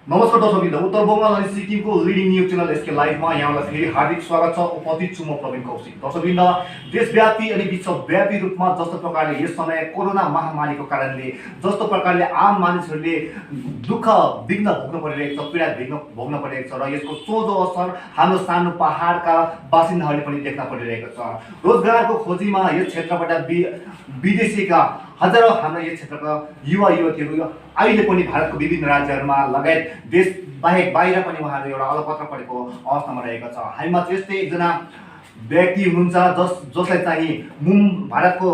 नमस्कार दर्शकवृन्द, उत्तर बङ्गाल अनि सिक्किमको लिडिङ न्युज च्यानल एसके लाइभमा यहाँलाई फेरि हार्दिक स्वागत छ। उपस्थित छु म प्रवीण कौशिक। दर्शकवृन्द, देशव्यापी अनि विश्वव्यापी रूपमा जस्तो प्रकारले यस समय कोरोना महामारीको कारणले जस्तो प्रकारले आम मानिसहरूले दुःख विघ्न भोग्न परिरहेको छ, पीडा भोग्न परिरहेको छ र यसको सोझो असर हाम्रो सानो पहाडका बासिन्दाहरूले पनि देख्न परिरहेको छ। रोजगारको खोजीमा यस क्षेत्रबाट विदेशीका हजारौं हाम्रा यस क्षेत्रका युवा युवतीहरू अहिले पनि भारतको विभिन्न राज्यहरूमा लगायत देश बाहेक बाहिर पनि उहाँहरू एउटा अलपत्र परेको अवस्थामा रहेको छ। हामीमा त्यस्तै एकजना व्यक्ति हुनुहुन्छ जसलाई चाहिँ भारतको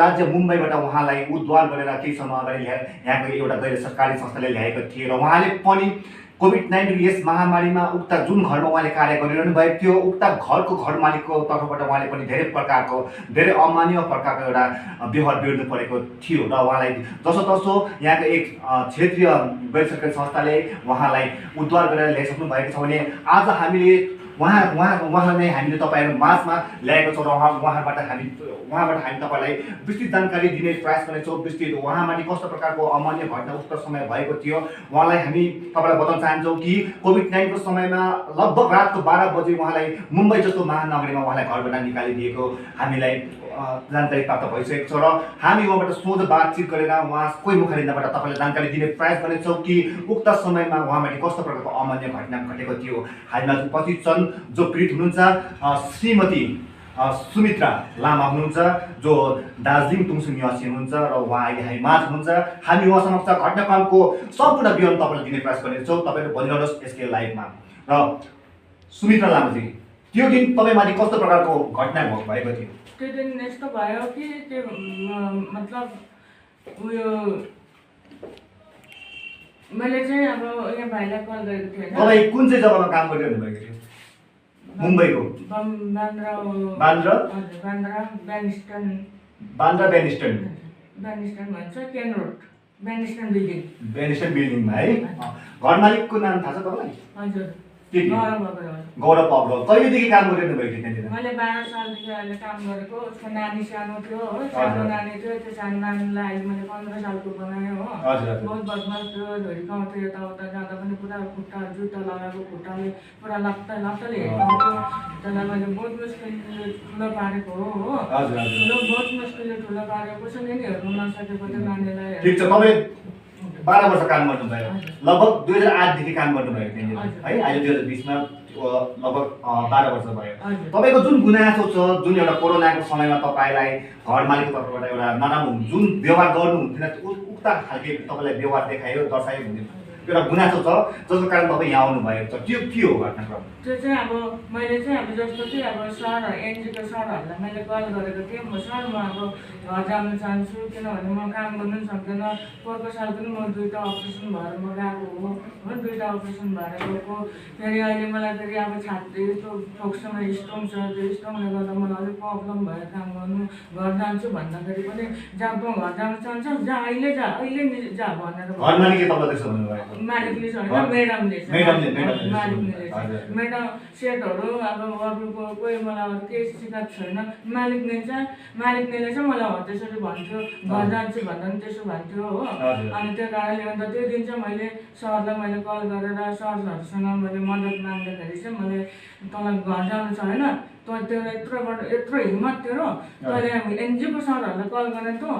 राज्य मुम्बईबाट उहाँलाई उद्धार गरेर केही समय अगाडि यहाँको एउटा गैर सरकारी संस्थाले ल्याएको थिए र उहाँले पनि कोभिड-19 यस महामारीमा उक्त जुन घरमा उहाँले कार्य गरिरहनु भएको थियो उक्त घरको घर मालिकको तर्फबाट उहाँले पनि धेरै अमान्य प्रकारको एउटा व्यवहार बिर्नु परेको थियो र उहाँलाई जसोतसो यहाँको एक क्षेत्रीय गैर सरकारी संस्थाले उहाँलाई उद्धार गरेर ल्याइसक्नु भएको छ भने आज हामीले उहाँलाई नै हामीले तपाईँहरू माझमा ल्याएको छौँ र उहाँबाट हामी तपाईँलाई विस्तृत जानकारी दिने प्रयास गर्नेछौँ। विस्तृत उहाँमाथि कस्तो प्रकारको अमान्य घटना उक्त समय भएको थियो उहाँलाई हामी तपाईँलाई बताउन चाहन्छौँ कि कोभिड-19 को समयमा लगभग रातको 12 बजे उहाँलाई मुम्बई जस्तो महानगरीमा उहाँलाई घरबाट निकालिदिएको हामीलाई जानकारी प्राप्त भइसकेको छ र हामी उहाँबाट सोझो बातचित गरेर उहाँकै मुखारिन्दाबाट तपाईँलाई जानकारी दिने प्रयास गर्नेछौँ कि उक्त समयमा उहाँमाथि कस्तो प्रकारको अमान्य घटना घटेको थियो। हामीमा उपस्थित छन् जो पीडित हुनुहुन्छ श्रीमती सुमित्रा लामा हुनुहुन्छ, जो दार्जिलिङ तुङसुङ निवासी हुनुहुन्छ र उहाँ अहिले हामी माझ हुनुहुन्छ। हामी उहाँ समक्ष घटनाक्रमको सम्पूर्ण विवरण तपाईँलाई दिने प्रयास गर्नेछौँ। तपाईँले भनिरहनुहोस् यसको लाइभमा। र सुमित्रा लामाजी, त्यो दिन तपाईँमाथि कस्तो प्रकारको घटना भएको थियो? त्यो दिन यस्तो भयो कि त्यो मतलब उयो मैले चाहिँ अब यहाँ भाइलाई कल गरेको थिएँ। तपाईँ कुन चाहिँ जग्गामा काम गरिरहनु भएको थियो? मुम्बईको बान्द्रा ब्यानिस्टन भन्छ, केन रोड ब्यानिस्टन बिल्डिङमा है। घर मालिकको नाम थाहा छ तपाईँलाई? हजुर, गौरव अग्रवाल। कहिलेदेखि काम गरिरहनु भएको थियो त्यहाँनिर? मैले 12 सालदेखि अहिले काम गरेको। उसको नानी सानो थियो हो, सानो नानी थियो। त्यो सानो नानीलाई अहिले मैले 15 सालको बनाएँ हो। बहुत बदमास थियो, झोरिकाउँथ्यो, यताउता जाँदा पनि पुरा खुट्टा जुत्ता लगाएको खुट्टाले पुरा लाप्ताले हिँड्थ्यो। त्यसलाई मैले बहुत मुस्किलले ठुलो पारेको हो। बहुत मुस्किलले ठुलो पारेको, कसैले नि हेर्नु नसकेको त्यो नानीलाई। ठिक छ, तपाईँ 12 वर्ष काम गर्नुभयो, लगभग 2008 देखि काम गर्नुभयो त्यहाँनिर है। अहिले 2020 मा लगभग 12 वर्ष भयो। तपाईँको जुन गुनासो छ, जुन एउटा कोरोनाको समयमा तपाईँलाई घर मालिकको तर्फबाट एउटा नराम्रो जुन व्यवहार गर्नुहुन्थेन उक्त खालके तपाईँलाई व्यवहार देखायो, दर्शायो भन्ने एउटा गुनासो छ जसको कारण तपाईँ यहाँ आउनुभएको छ, त्यो के हो घटनाक्रम? त्यो चाहिँ अब मैले चाहिँ अब जस्तो कि अब सर एनजिओको सरहरूलाई मैले कल गरेको थिएँ। सर म अब घर जान चाहन्छु, किनभने म काम गर्नु पनि सक्दैन। पोहोरको साल पनि म 2टा अपरेसन भएर म गएको हो, 2टा अपरेसन भएर गएको। फेरि अहिले मलाई फेरि अब छाती यस्तो ठोक्सँग स्टोन छ, त्यो स्टोनले गर्दा मलाई अलिक प्रब्लम भयो काम गर्नु। घर जान्छु भन्दाखेरि पनि जहाँ तँ घर जान चाहन्छ जा, अहिले जा भनेर घर मालिकले तपाईँलाई त्यसो भन्नुभयो? मालिकले होइन, मालिकले सेटहरू अब अरूको कोही मलाई अरू केही सिकाएको छैन। मालिकले चाहिँ मलाई हो त्यसरी भन्थ्यो, घर जान्छु भन्दा पनि त्यसो भन्थ्यो हो। अनि त्यो कारणले अन्त त्यो दिन चाहिँ मैले सरलाई मैले कल गरेर सरहरूसँग मैले मद्दत माग्दाखेरि चाहिँ मैले तँलाई घर जानु छ होइन, यत्रो हिम्मत तेरो, तैँले एनजिओको सरहरूलाई कल गरेर तँ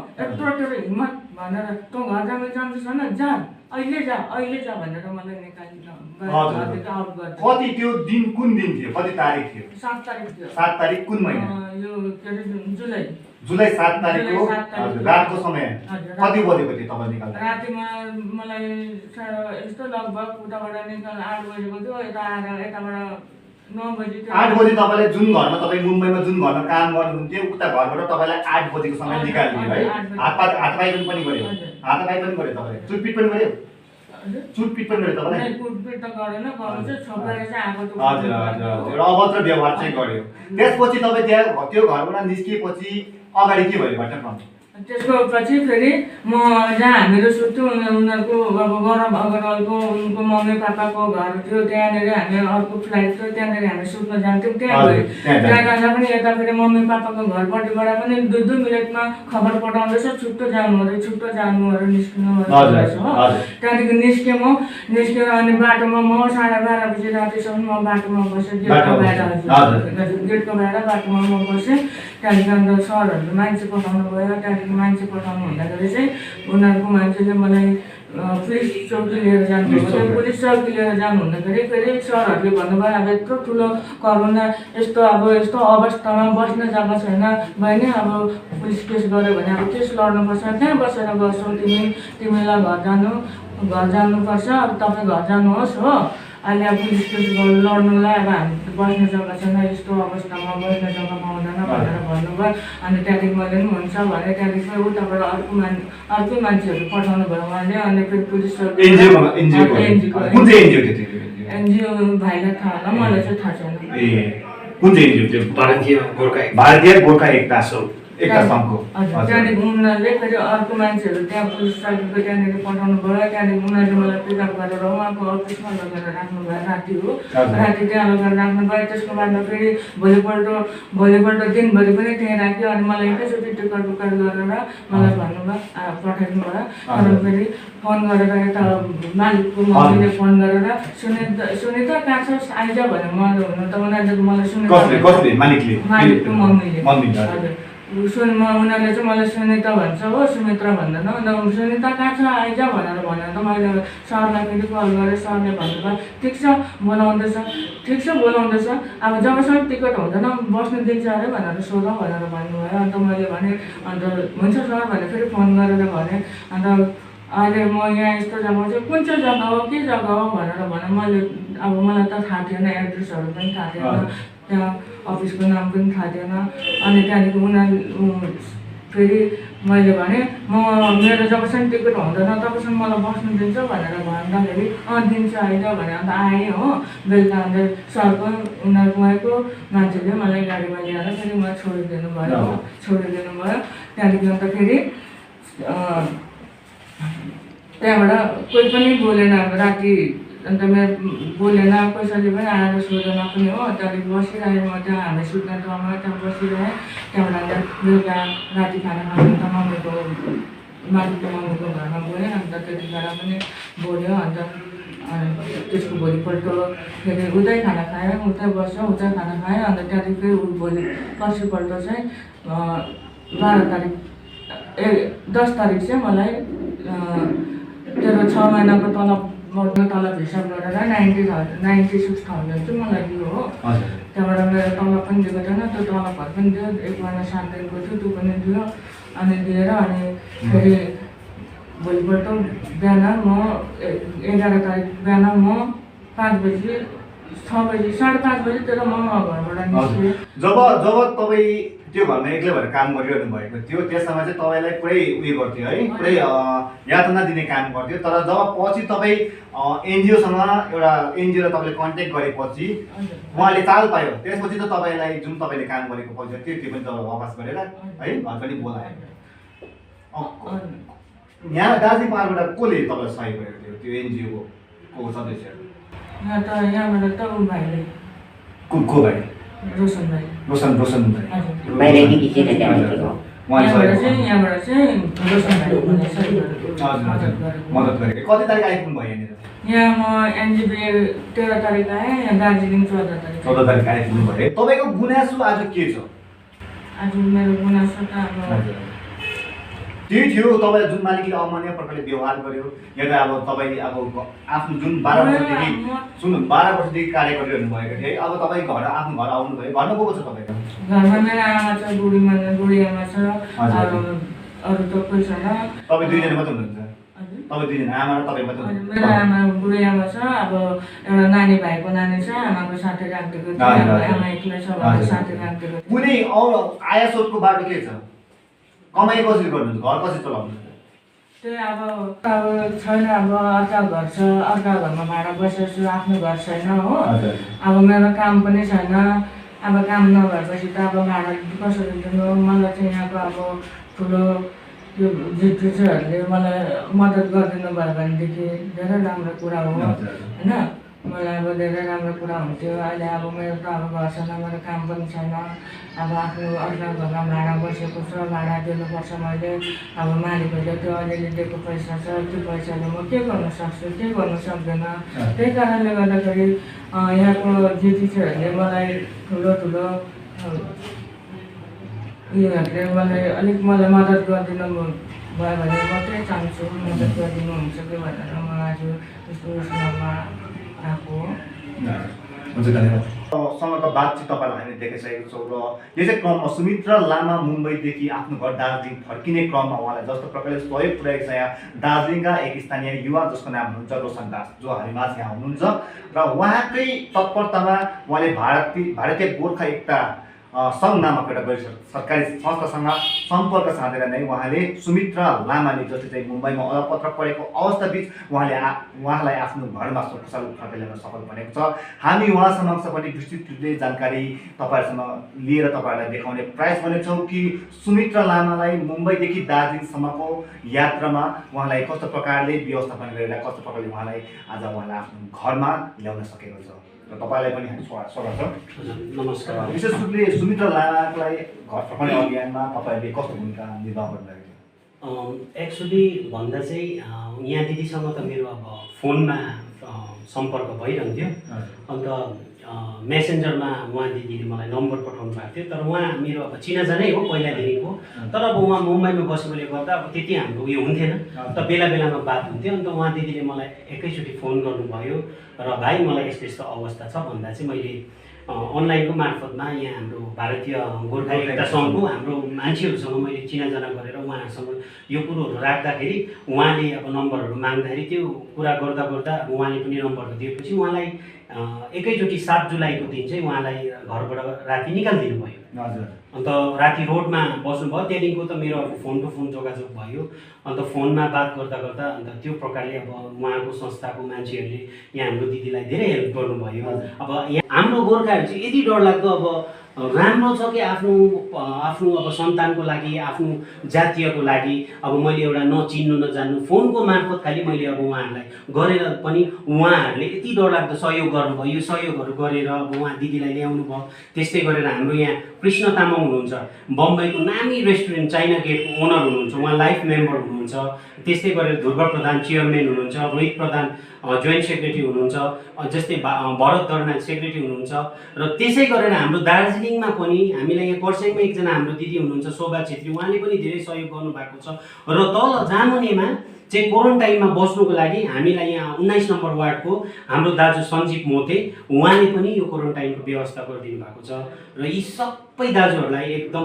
तेरो हिम्मत भनेर तँ घर जानु चाहन्छस् होइन, जा अहिले जा भनेर मलाई निकालिदिनु। कति त्यो दिन कुन दिन थियो? कति तारिख थियो? 7 तारिख थियो। 7 तारिख कुन महिना? यो के अरे जुलाई 7 तारिखको रातको समय कति बजेको थियो तपाईँ निकाल्दा? रातिमा मलाई यस्तो लगभग उताबाट 8 बजेको थियो, यताबाट 9 बजे थियो। 8 बजे तपाईँले जुन घरमा तपाईँ मुम्बईमा जुन घरमा काम गर्नुहुन्थ्यो उक्त घरबाट तपाईँलाई 8 बजेको समय निकालिदियो है। हातपाई पनि गऱ्यो तपाईँले? चुटपिट पनि गऱ्यो तपाईँले? कुटपिट त गरेन, गर्नु चाहिँ छोपेर चाहिँ आएको थियो। हजुर, एउटा अभद्र व्यवहार चाहिँ गर्यो। त्यसपछि तपाईँ त्यो घरबाट निस्किएपछि अगाडि के भयो घटनाक्रम? त्यसको पछि फेरि म जहाँ हामीहरू सुत्थ्यौँ उनीहरूको अब गौरव अग्रवालको उनको मम्मी पापाको घर थियो त्यहाँनिर हामी अर्को फ्लाइट थियो त्यहाँनिर हामी सुत्न जान्थ्यौँ त्यहाँ गयो त्यहाँ जाँदा पनि यता फेरि मम्मी पापाको घरपट्टिबाट पनि 2-2 मिनटमा खबर पठाउँदैछ छुट्टो जानु अरे निस्किनु अरे हो। त्यहाँदेखि निस्केर अनि बाटोमा म 12:30 बजी रातिसम्म म बाटोमा बसेँ गेटको बाहिर बाटोमा म बसेँ। त्यहाँदेखि अन्त सरहरूले मान्छे पठाउनु गयो त्यहाँदेखि मान्छे पठाउनु हुँदाखेरि चाहिँ उनीहरूको मान्छेले मलाई पुलिस चौकी लिएर जानुभएको थियो। पुलिस चौकी लिएर जानु हुँदाखेरि फेरि सरहरूले भन्नुभयो अब यत्रो ठुलो कोरोना यस्तो अवस्थामा बस्ने जग्गा छैन बहिनी अब पुलिस केस गऱ्यो भने अब केस लड्नुपर्छ त्यहाँ बसेर गर्छौ तिमीलाई घर जानुपर्छ अब तपाईँ घर जानुहोस् हो। अहिले अब पुलिस केस लड्नुलाई अब हामी बस्ने जग्गा छैन यस्तो अवस्थामा बस्ने जग्गा पाउँदैन भनेर भन्नुभयो। अनि त्यहाँदेखि मैले पनि हुन्छ भने त्यहाँदेखि फेरि उताबाट अर्कै मान्छेहरू पठाउनु भयो उहाँले। अनि फेरि पुलिस एनजिओ भाइलाई थाहा होला मलाई चाहिँ थाहा छैन। कुन चाहिँ एनजिओ थियो? भारतीय गोर्खा एकता सङ्घको। त्यहाँदेखि उनीहरूले फेरि अर्को मान्छेहरू त्यहाँ पुलिस चौकीको त्यहाँनिर पठाउनु भयो। त्यहाँदेखि उनीहरूले मलाई पिकअप गरेर उहाँको अफिसमा लगेर राख्नुभयो राति हो। राति त्यहाँ लगेर राख्नुभयो। त्यसको बादमा फेरि भोलिपल्ट दिनभरि पनि त्यहीँ राख्यो। अनि मलाई एकैचोटि टिकट गरेर मलाई भन्नुभयो पठाइदिनु भयो। अनि फेरि फोन गरेर यता मालिकको मम्मीले फोन गरेर सुनिता कहाँ छस् आइज भने मलाई हुनु त उनीहरूले मलाई मालिकको मम्मीले हजुर उनीहरूले चाहिँ मलाई सुनिता भन्छ हो सुमित्रा भन्दैन। अन्त सुनिता कहाँ छ आइज भनेर भन्यो। त मैले सरलाई फेरि कल गरेँ सरले भन्नुभयो ठिक छ बोलाउँदैछ अब जबसम्म टिकट हुँदैन बस्नु दिन्छ अरे भनेर सोध भनेर भन्नुभयो। अन्त मैले भने अन्त हुन्छ सर भनेर फेरि फोन गरेर भनेँ। अन्त अहिले म यहाँ यस्तो जग्गा चाहिँ कुन चाहिँ जग्गा हो के जग्गा हो भनेर भने मैले अब मलाई त थाहा थिएन एड्रेसहरू पनि थाहा थिएन त्यहाँ अफिसको नाम पनि थाहा थिएन। अनि त्यहाँदेखि उनीहरू फेरि मैले भने मेरो जबसम्म टिकट हुँदैन तबसम्म मलाई बस्नु दिन्छ भनेर भन्दाखेरि दिन्छ आइज भने अन्त आएँ हो। बेलुका अन्त सरको उनीहरूको मान्छेले मलाई गाडीमा ल्याएर फेरि मलाई छोडिदिनु भयो। त्यहाँदेखि अन्त फेरि त्यहाँबाट कोही पनि बोलेन राति। अन्त मेरो बोलेन कसैले पनि आएर सोधेन पनि हो। त्यहाँदेखि बसिरहेँ म त्यहाँ हामी सुत्ने ठाउँमा त्यहाँ बसिरहेँ। त्यहाँबाट अन्त बेलुका राति खाना खानु त मालिकको मम्मीको घरमा गएँ। अन्त त्यतिखेर पनि बोल्यो। अन्त त्यसको भोलिपल्ट फेरि उतै खाना खाएँ उतै बस्यो उतै खाना खाएँ। अन्त त्यहाँदेखि फेरि भोलि पर्सिपल्ट चाहिँ 10 तारिक चाहिँ मलाई तेरो 6 महिनाको तलब हिसाब गरेर 96,000 चाहिँ मलाई दियो हो। त्यहाँबाट मेरो तलब पनि दिएको थिएन त्यो तलबहरू पनि दियो 1 महिना 7 दिनको थियो त्यो पनि दियो। अनि दिएर अनि फेरि भोलिपल्ट बिहान म 11 तारिक बिहान म 5 बजी 6 बजी 5:30 बजीतिर म घरबाट निस्केँ। जब तपाईँ त्यो घरमा एक्लै भएर काम गरिरहनु भएको थियो त्यस समय चाहिँ तपाईँलाई पुरै उयो गर्थ्यो है पुरै यातना दिने काम गर्थ्यो। तर जब पछि तपाईँ एनजिओसँग एउटा एनजिओलाई तपाईँले कन्ट्याक्ट गरेपछि उहाँले चाल पायो त्यसपछि त तपाईँलाई जुन तपाईँले काम गरेको पैसा थियो त्यो पनि तपाईँ वापस गरेर है घर पनि बोलायो। यहाँ दार्जिलिङ पहाडबाट कसले तपाईँलाई सहयोग गरेको थियो त्यो एनजिओको सदस्यहरू? यहाँबाट त भाइले को भाइ? रोशन भाइ। मद्दत गरेको। कति तारिक आइपुग्नु भयो यहाँनिर? यहाँ म एनजिबी 13 तारिक आएँ दार्जिलिङ 14 तारिक आइपुग्नु भयो। तपाईँको गुनासो आज के छ? आज मेरो गुनासो त अब त्यही थियो तपाईँ जुन मालिकले अमान्य प्रकारले व्यवहार गर्यो या त अब तपाईँ अब आफ्नो जुन 12 वर्षदेखि कार्य गरिरहनु भएको थियो अब तपाईँ आफ्नो घर आउनुभयो। घरमा को छ तपाईँको? घरमा मेरो आमा छ बुढी आमा छ अरू त कोही छैन। तपाईँ दुईजना मात्रै हुनुहुन्छ? तपाईँ दुईजना आमा र तपाईँ मात्रै हुनुहुन्छ? मेरो आमा बुढी आमा छ अब एउटा नानी भाइको नानी छ आमाको साथै राखिदिएको थियो आमा एक्लै छ भने साथै राखिदिएको थियो। कुनै आय स्रोतको बाटो के छ? कमाइ कसरी गर्नुहुन्छ? घर कसरी चलाउनुहुन्छ? त्यही अब छैन अब अर्का घर छ अर्का घरमा भाडा बसेको छु आफ्नो घर छैन हो। अब मेरो काम पनि छैन अब काम नभएपछि त अब भाडा कसरी दिनु? मलाई चाहिँ यहाँको अब ठुलो त्यो टिचरहरूले मलाई मद्दत गरिदिनु भयो भनेदेखि धेरै राम्रो कुरा हो होइन। मलाई अब धेरै राम्रो कुरा हुन्थ्यो। अहिले अब मेरो त अब घर छैन, मेरो काम पनि छैन। अब आफ्नो अर्को घरमा भाडा बसेको छ, भाडा दिनुपर्छ मैले। अब मालिकहरूले त्यो अलिअलि दिएको पैसा छ, त्यो पैसाले म के गर्न सक्छु, के गर्न सक्दैन। त्यही कारणले गर्दाखेरि यहाँको टिचरहरूले मलाई ठुलो ठुलो उयोहरूले मलाई मद्दत गरिदिनु भयो भने म त्यही चाहन्छु, मद्दत गरिदिनुहुन्छ कि भनेर म आज यस्तो उयसमा आएको हो। हुन्छ, धन्यवाद। सँगको बातचित तपाईँलाई हामीले देखिसकेको छौँ र यो चाहिँ क्रममा सुमित्रा लामा मुम्बईदेखि आफ्नो घर दार्जिलिङ फर्किने क्रममा उहाँलाई जस्तो प्रकारले सहयोग पुर्याएको छ यहाँ दार्जिलिङका एक स्थानीय युवा जसको नाम हुनुहुन्छ रोशन दास, जो हामीमाझ यहाँ हुनुहुन्छ र उहाँकै तत्परतामा उहाँले भारतीय गोर्खा एकता सङ्घ नामक एउटा गैर सरकारी संस्थासँग सम्पर्क साधेर नै उहाँले सुमित्रा लामाले जसले चाहिँ मुम्बईमा अलपत्र परेको अवस्थाबीच उहाँलाई आफ्नो घरमा सकुशल फर्काइ ल्याउन सफल बनेको छ। हामी उहाँ समक्ष पनि विस्तृत रूपले जानकारी तपाईँहरूसँग लिएर तपाईँहरूलाई देखाउने प्रयास गर्नेछौँ कि सुमित्रा लामालाई मुम्बईदेखि दार्जिलिङसम्मको यात्रामा उहाँलाई कस्तो प्रकारले व्यवस्थापन गरेर कस्तो प्रकारले उहाँलाई आफ्नो घरमा ल्याउन सकेको छ र तपाईँलाई पनि हामी स्वागत छ। नमस्कार। विशेष रूपले सुमित्रा लामालाई घर फर्काउने अभियानमा तपाईँहरूले कस्तो भूमिका निर्वाह गर्नुभएको? एक्चुअली भन्दा चाहिँ यहाँ दिदीसँग त मेरो अब फोनमा सम्पर्क भइरहन्थ्यो। अन्त मेसेन्जरमा उहाँ दिदीले मलाई नम्बर पठाउनु भएको थियो। तर उहाँ मेरो अब चिनाजानै हो पहिलादेखिको। तर अब उहाँ मुम्बईमा बसेकोले गर्दा अब त्यति हाम्रो उयो हुन्थेन। त बेला बेलामा बात हुन्थ्यो। अन्त उहाँ दिदीले मलाई एकैचोटि फोन गर्नुभयो र भाइ मलाई यस्तो यस्तो अवस्था छ भन्दा चाहिँ मैले अनलाइनको मार्फतमा यहाँ हाम्रो भारतीय गोर्खा एकता सङ्घको हाम्रो मान्छेहरूसँग मैले चिनाजाना गरेर उहाँहरूसँग यो कुरोहरू राख्दाखेरि उहाँले अब नम्बरहरू माग्दाखेरि त्यो कुरा गर्दा गर्दा अब उहाँले पनि नम्बरहरू दिएपछि उहाँलाई एकैचोटि 7 जुलाईको दिन चाहिँ उहाँलाई घरबाट राति निकालिदिनु भयो। अन्त राति रोडमा बस्नुभयो। त्यहाँदेखिको त मेरो अब फोन टु फोन जोगाजोग भयो। अन्त फोनमा बात गर्दा गर्दा अन्त त्यो प्रकारले अब उहाँको संस्थाको मान्छेहरूले यहाँ हाम्रो दिदीलाई धेरै हेल्प गर्नुभयो। अब यहाँ हाम्रो गोर्खाहरू चाहिँ यति डरलाग्दो अब राम्रो छ कि आफ्नो अब सन्तानको लागि आफ्नो जातीयको लागि अब मैले एउटा नचिन्नु नजान्नु फोनको मार्फत खालि मैले अब उहाँहरूलाई गरेर पनि उहाँहरूले यति डरलाग्दो सहयोग गर्नुभयो। यो सहयोगहरू गरेर अब उहाँ दिदीलाई ल्याउनु भयो। त्यस्तै गरेर हाम्रो यहाँ कृष्ण तामाङ हुनुहुन्छ, बम्बईको नामी रेस्टुरेन्ट चाइना गेटको ओनर हुनुहुन्छ, उहाँ लाइफ मेम्बर हुनुहुन्छ। त्यस्तै गरेर ध्रुव प्रधान चेयरम्यान हुनुहुन्छ, रोहित प्रधान जोइन्ट सेक्रेटरी हुनुहुन्छ, जस्तै भरत दर्नाल सेक्रेटरी हुनुहुन्छ। र त्यसै गरेर हाम्रो दार्जिलिङमा पनि हामीलाई यहाँ कर्सियङमा एकजना हाम्रो दिदी हुनुहुन्छ शोभा छेत्री, उहाँले पनि धेरै सहयोग गर्नुभएको छ। र तल जामुनेमा चाहिँ क्वारेन्टाइनमा बस्नुको लागि हामीलाई यहाँ 19 नम्बर वार्डको हाम्रो दाजु सञ्जीव मोते उहाँले पनि यो क्वारेन्टाइनको व्यवस्था गरिदिनु भएको छ। र यी सबै दाजुहरूलाई एकदम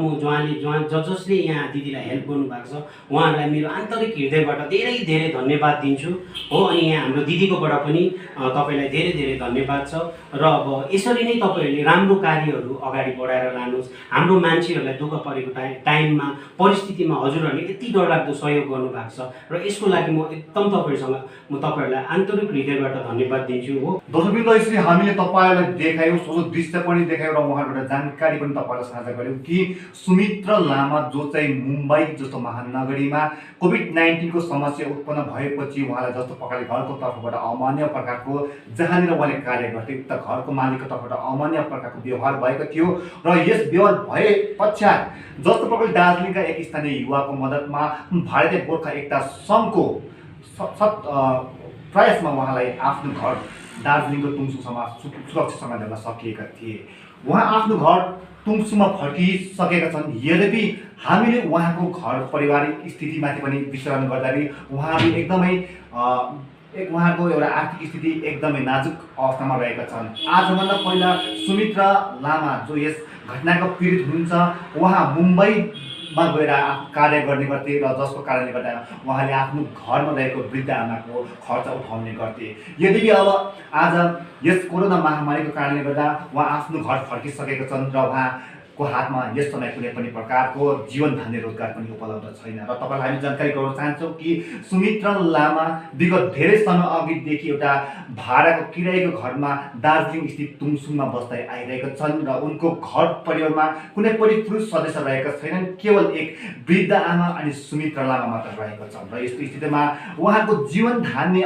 जसले यहाँ दिदीलाई हेल्प गर्नुभएको छ उहाँहरूलाई मेरो आन्तरिक हृदयबाट धेरै धेरै धन्यवाद दिन्छु हो। अनि यहाँ हाम्रो दिदीकोबाट पनि तपाईँलाई धेरै धेरै धन्यवाद छ। र अब यसरी नै तपाईँहरूले राम्रो कार्यहरू अगाडि बढाएर लानुहोस्। हाम्रो मान्छेहरूलाई दुःख परेको टाइममा परिस्थितिमा हजुरहरूले यति डरलाग्दो सहयोग गर्नुभएको छ र यसको लागि म एकदम तपाईँहरूलाई आन्तरिक हृदयबाट धन्यवाद दिन्छु हो। दर्शकवृन्द, यसरी हामीले तपाईँहरूलाई देखायौँ, सोझो दृश्य पनि देखायौँ र उहाँबाट जानकारी पनि तपाईँलाई साझा गऱ्यौँ कि सुमित्रा लामा जो चाहिँ मुम्बई जस्तो महानगरीमा कोभिड-19 को समस्या उत्पन्न भएपछि उहाँलाई जस्तो प्रकारले घरको तर्फबाट अमान्य प्रकारको जहाँनिर उहाँले कार्य गर्थे उक्त घरको मालिकको तर्फबाट अमान्य प्रकारको व्यवहार भएको थियो र यस व्यवहार भए पश्चात जस्तो प्रकारले दार्जिलिङका एक स्थानीय युवाको मद्दतमा भारतीय गोर्खा एकता सङ्घको प्रयासमा उहाँलाई आफ्नो घर दार्जिलिङको तुङसुमा सुरक्षितसँग ल्याउन सकिएका थिए। उहाँ आफ्नो घर तुङसुमा फर्किसकेका छन्। यद्यपि हामीले उहाँको घर पारिवारिक स्थितिमाथि पनि विश्लेषण गर्दाखेरि उहाँले एकदमै उहाँको एउटा आर्थिक स्थिति एकदमै नाजुक अवस्थामा रहेका छन्। आजभन्दा पहिला सुमित्रा लामा जो यस घटनाको पीडित हुनुहुन्छ उहाँ मुम्बईमा गएर कार्य गर्ने गर्थे र जसको कारणले गर्दा उहाँले आफ्नो घरमा रहेको वृद्ध आमाको खर्च उठाउने गर्थे। यद्यपि अब आज यस कोरोना महामारीको कारणले गर्दा उहाँ आफ्नो घर फर्किसकेका छन् र उहाँ को हातमा यस समय कुनै पनि प्रकारको जीवन धान्ने रोजगार पनि उपलब्ध छैन। र तपाईँलाई हामी जानकारी गराउन चाहन्छौँ कि सुमित्रा लामा विगत धेरै समय अघिदेखि एउटा भाडाको किरायको घरमा दार्जिलिङ स्थित तुङसुङमा बस्दै आइरहेका छन् र उनको घर परिवारमा कुनै पनि पुरुष सदस्य रहेका छैनन्, केवल एक वृद्ध आमा अनि सुमित्रा लामा मात्र रहेका छन्। र यस्तो स्थितिमा उहाँको जीवन धान्ने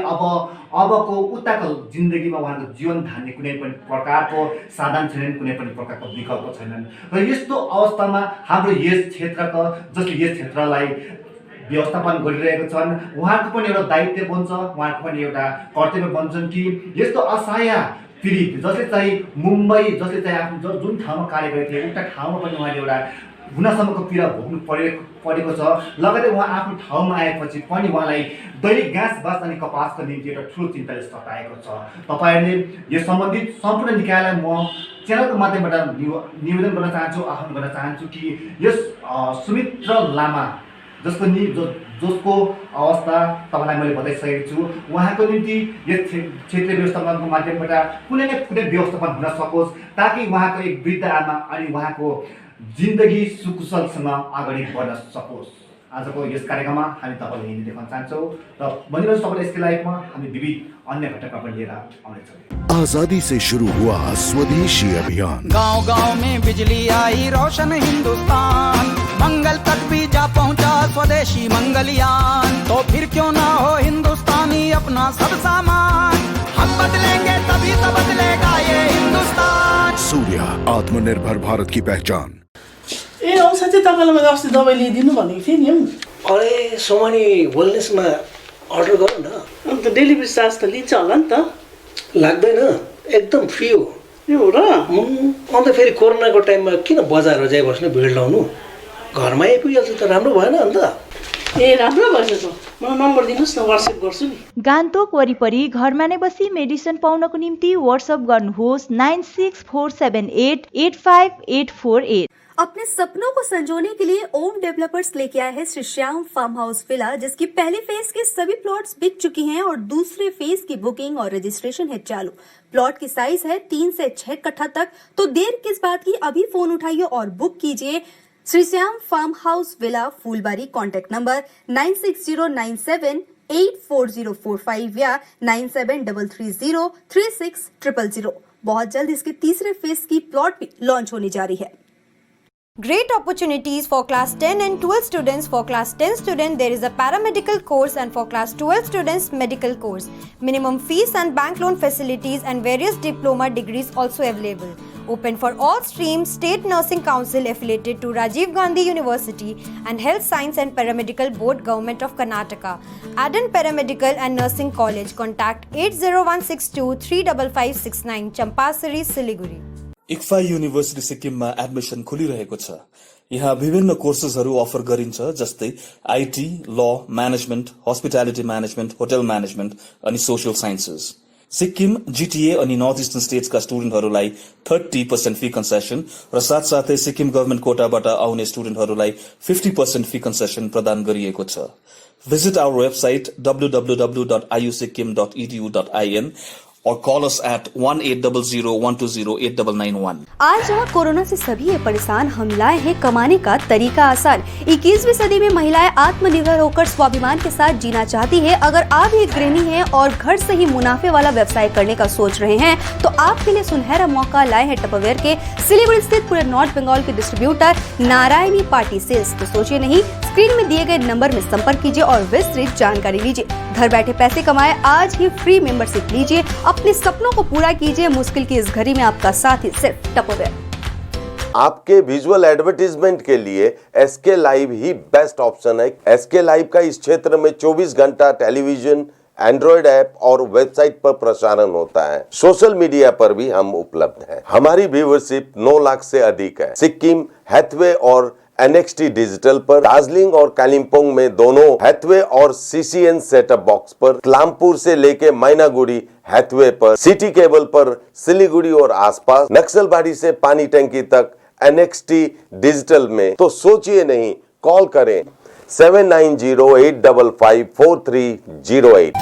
अबको उताको जिन्दगीमा उहाँको जीवन धान्ने कुनै पनि प्रकारको साधन छैनन्, कुनै पनि प्रकारको विकल्प छैनन्। र यस्तो अवस्थामा हाम्रो यस क्षेत्रका जसले यस क्षेत्रलाई व्यवस्थापन गरिरहेका छन् उहाँको पनि एउटा दायित्व बन्छ, उहाँको पनि एउटा कर्तव्य बन्छन् कि यस्तो असहाय पीडित जसले चाहिँ मुम्बई जसले चाहिँ आफ्नो जुन ठाउँमा कार्य गरेको थियो उक्त ठाउँमा पनि उहाँले एउटा हुनसम्मको पीडा भोग्नु परेको छ। लगतै उहाँ आफ्नो ठाउँमा आएपछि पनि उहाँलाई दैनिक घाँस अनि कपासको निम्ति एउटा ठुलो चिन्ताले सताएको छ। तपाईँहरूले यस सम्बन्धित सम्पूर्ण निकायलाई म च्यानलको माध्यमबाट निवेदन गर्न चाहन्छु, आह्वान गर्न चाहन्छु कि यस सुमित्रा लामा जसको अवस्था तपाईँलाई मैले बताइसकेको छु, उहाँको निम्ति यस क्षेत्रीय व्यवस्थापनको माध्यमबाट कुनै न कुनै व्यवस्थापन हुन सकोस् ताकि उहाँको एक वृद्ध आमा अनि उहाँको जिन्दगी सुकुशलसँग अगाडि बढ्न सकोस्। आजको यस कार्यक्रममा हामी तपाईँलाई यही देखाउन चाहन्छौँ र भनिरहनुहोस् तपाईँले यसको लाइफमा हामी विविध अन्य घटना पनि लिएर आउनेछौँ। आजादी से शुरू हुआ स्वदेशी अभियान, गांव-गांव में बिजली आई, रोशन हिंदुस्तान, मंगल तक भी जा पहुंचा स्वदेशी मंगलयान। तो फिर क्यों ना हो हिंदुस्तानी अपना सब सामान, हम बदलेंगे तभी तो बदलेगा ये हिंदुस्तान। सूर्य, आत्मनिर्भर भारत की पहचान। ए औषधि तपाईँलाई मैले अस्ति दबाई ल्याइदिनु भनेको थिएँ नि। अरे सोमानी वेलनेसमा अर्डर गर न। अन्त डेलिभरी चार्ज त लिन्छ होला नि त? लाग्दैन, एकदम फ्री हो। ए हो र? अन्त फेरि कोरोनाको टाइममा किन बजार जाइबस्नु, भिड लाउनु, घरमा आइपुगिहाल्छ त राम्रो भएन अन्त? ए राम्रो भएछ त, मलाई नम्बर दिनुहोस् न, व्हाट्सएप गर्छु नि। गान्तोक वरिपरि घरमा नै बसी मेडिसिन पाउनको निम्ति व्हाट्सएप गर्नुहोस् 9647885848। अपने सपनों को संजोने के लिए ओम डेवलपर्स लेके आए हैं Shri Shyam farm house villa, जिसकी पहले फेज के सभी प्लॉट्स बिक चुकी हैं और दूसरे फेज की बुकिंग और रजिस्ट्रेशन है चालू। प्लॉट की साइज है 3 से 6 कट्ठा तक, तो देर किस बात की, अभी फोन उठाइए और बुक कीजिए। Shri Shyam farm house villa, Phulbari. Contact number 9609784045 या 9733036000। बहुत जल्द इसके तीसरे फेज की प्लॉट भी लॉन्च होने जा रही है। Great opportunities for class 10 and 12 students. For class 10 student there is a paramedical course and for class 12 students medical course. Minimum fees and bank loan facilities and various diploma degrees also available. Open for all streams. State Nursing Council affiliated to Rajiv Gandhi University and Health Science and Paramedical Board, Government of Karnataka. Adan Paramedical and Nursing College. Contact 80162355569 Champasari, Siliguri. इक्फा university सिक्किममा admission खुलिरहेको छ। यहाँ विभिन्न कोर्सेसहरू offer गरिन्छ, जस्तै IT, ल, management, hospitality management, hotel management अनि social sciences. Sikkim, GTA अनि north eastern स्टेट्सका स्टुडेन्टहरूलाई 30% फी कन्सेसन र साथसाथै सिक्किम गभर्मेन्ट कोटाबाट आउने स्टुडेन्टहरूलाई 50% फी कन्सेसन प्रदान गरिएको छ। Visit our website www.iusikkim.edu.in और कॉल अस एट 1800-120-8991। आज जहाँ कोरोना से सभी है परेशान, हम लाए हैं कमाने का तरीका आसान। 21वीं सदी में महिलाएं आत्मनिर्भर होकर स्वाभिमान के साथ जीना चाहती है। अगर आप एक गृहिणी हैं और घर से ही मुनाफे वाला व्यवसाय करने का सोच रहे हैं तो आपके लिए सुनहरा मौका लाए हैं टपरवेयर के सिलीगुड़ी स्थित पूरे नॉर्थ बंगाल के डिस्ट्रीब्यूटर नारायणी पार्टी सेल्स। तो सोचिए नहीं, स्क्रीन में दिए गए नंबर में संपर्क कीजिए और विस्तृत जानकारी लीजिए। घर बैठे पैसे कमाए, आज ही फ्री मेंबरशिप लीजिए, अपने सपनों को पूरा कीजिए। मुश्किल की इस घड़ी में आपका साथ ही सिर्फ टपरवेयर। आपके विजुअल एडवर्टीजमेंट के लिए एसके लाइव ही बेस्ट ऑप्शन है। एसके लाइव का इस क्षेत्र में 24 घंटा टेलीविजन, एंड्रॉइड ऐप और वेबसाइट पर प्रसारण होता है। सोशल मीडिया पर भी हम उपलब्ध हैं। हमारी व्यूवरशिप 9 लाख से अधिक है। सिक्किम, हैथवे और NXT डिजिटल पर, दार्जिलिंग और कालिम्पोंग में दोनों हैथवे और CCN सेटअप बॉक्स पर, क्लामपुर से लेके मैनागुड़ी हैथवे पर, सिटी केबल पर सिलीगुड़ी और आसपास, नक्सलबाड़ी से पानी टंकी तक NXT डिजिटल में। तो सोचिए नहीं, कॉल करें 7908554308।